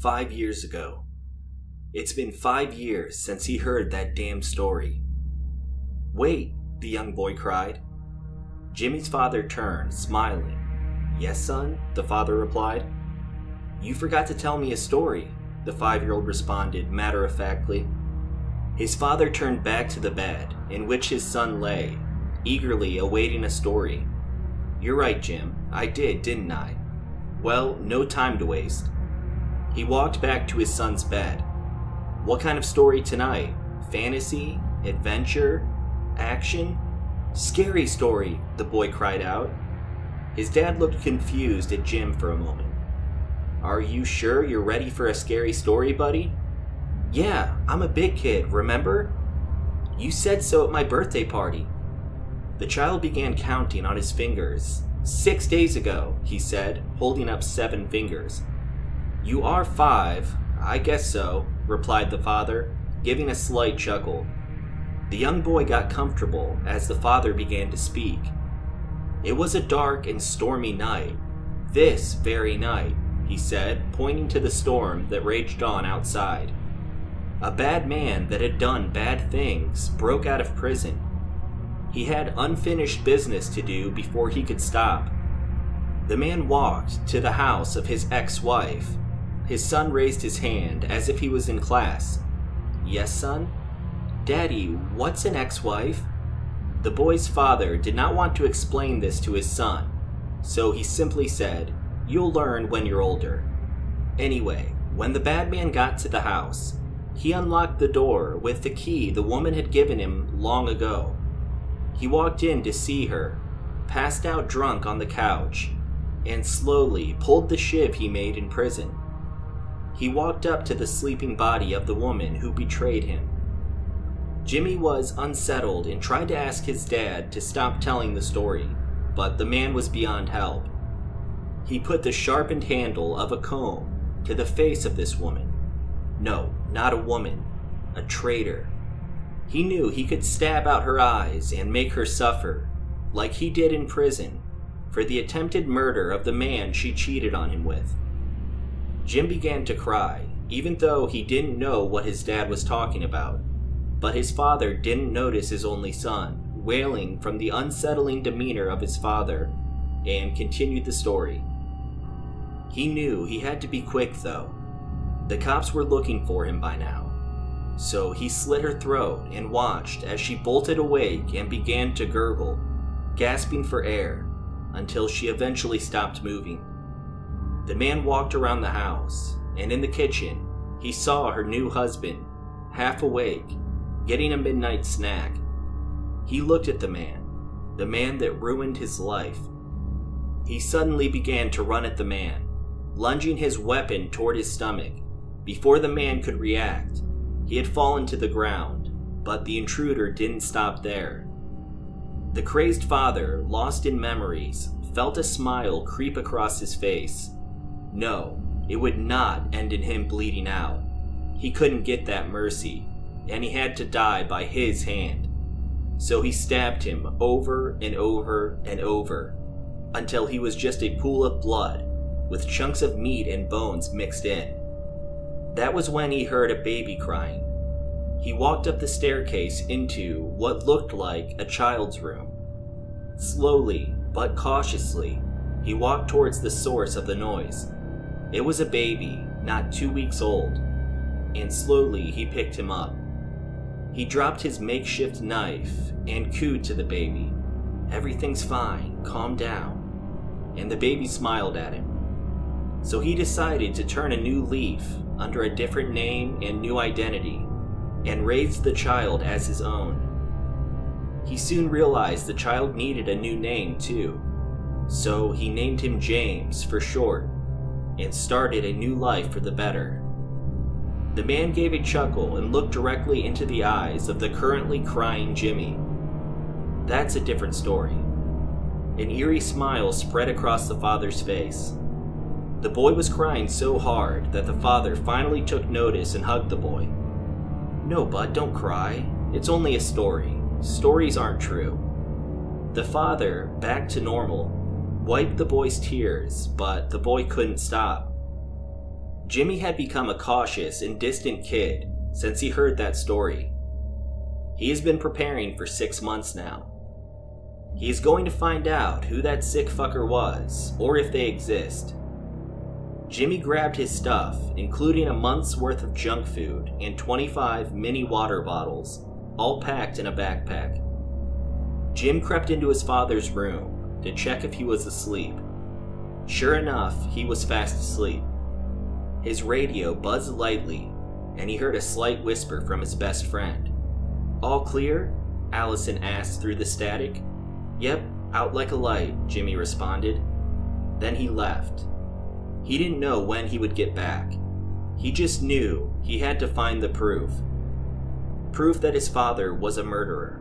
5 years ago. It's been 5 years since he heard that damn story. Wait, the young boy cried. Jimmy's father turned, smiling. Yes, son, the father replied. You forgot to tell me a story, the 5-year-old responded matter-of-factly. His father turned back to the bed in which his son lay, eagerly awaiting a story. You're right, Jim. I did, didn't I? Well, no time to waste. He walked back to his son's bed. What kind of story tonight? Fantasy? Adventure? Action? Scary story, the boy cried out. His dad looked confused at Jim for a moment. Are you sure you're ready for a scary story, buddy? Yeah, I'm a big kid, remember? You said so at my birthday party. The child began counting on his fingers. 6 days ago, he said, holding up 7 fingers. You are 5, I guess so, replied the father, giving a slight chuckle. The young boy got comfortable as the father began to speak. It was a dark and stormy night. This very night, he said, pointing to the storm that raged on outside. A bad man that had done bad things broke out of prison. He had unfinished business to do before he could stop. The man walked to the house of his ex-wife. His son raised his hand as if he was in class. Yes, son? Daddy, what's an ex-wife? The boy's father did not want to explain this to his son, so he simply said, You'll learn when you're older. Anyway, when the bad man got to the house, he unlocked the door with the key the woman had given him long ago. He walked in to see her, passed out drunk on the couch, and slowly pulled the shiv he made in prison. He walked up to the sleeping body of the woman who betrayed him. Jimmy was unsettled and tried to ask his dad to stop telling the story, but the man was beyond help. He put the sharpened handle of a comb to the face of this woman. No, not a woman, a traitor. He knew he could stab out her eyes and make her suffer, like he did in prison, for the attempted murder of the man she cheated on him with. Jim began to cry, even though he didn't know what his dad was talking about. But his father didn't notice his only son, wailing from the unsettling demeanor of his father, and continued the story. He knew he had to be quick, though. The cops were looking for him by now. So he slit her throat and watched as she bolted awake and began to gurgle, gasping for air, until she eventually stopped moving. The man walked around the house, and in the kitchen, he saw her new husband, half awake, getting a midnight snack. He looked at the man that ruined his life. He suddenly began to run at the man, lunging his weapon toward his stomach. Before the man could react, he had fallen to the ground, but the intruder didn't stop there. The crazed father, lost in memories, felt a smile creep across his face. No, it would not end in him bleeding out. He couldn't get that mercy, and he had to die by his hand. So he stabbed him over and over and over, until he was just a pool of blood, with chunks of meat and bones mixed in. That was when he heard a baby crying. He walked up the staircase into what looked like a child's room. Slowly, but cautiously, he walked towards the source of the noise. It was a baby, not 2 weeks old, and slowly he picked him up. He dropped his makeshift knife and cooed to the baby. Everything's fine, calm down. And the baby smiled at him. So he decided to turn a new leaf under a different name and new identity, and raised the child as his own. He soon realized the child needed a new name too, so he named him James for short, and started a new life for the better. The man gave a chuckle and looked directly into the eyes of the currently crying Jimmy. That's a different story. An eerie smile spread across the father's face. The boy was crying so hard that the father finally took notice and hugged the boy. No, bud, don't cry. It's only a story. Stories aren't true. The father, back to normal, wiped the boy's tears, but the boy couldn't stop. Jimmy had become a cautious and distant kid since he heard that story. He has been preparing for 6 months now. He is going to find out who that sick fucker was, or if they exist. Jimmy grabbed his stuff, including a month's worth of junk food and 25 mini water bottles, all packed in a backpack. Jim crept into his father's room to check if he was asleep. Sure enough, he was fast asleep. His radio buzzed lightly, and he heard a slight whisper from his best friend. "All clear?" Allison asked through the static. "Yep, out like a light," Jimmy responded. Then he left. He didn't know when he would get back. He just knew he had to find the proof. Proof that his father was a murderer.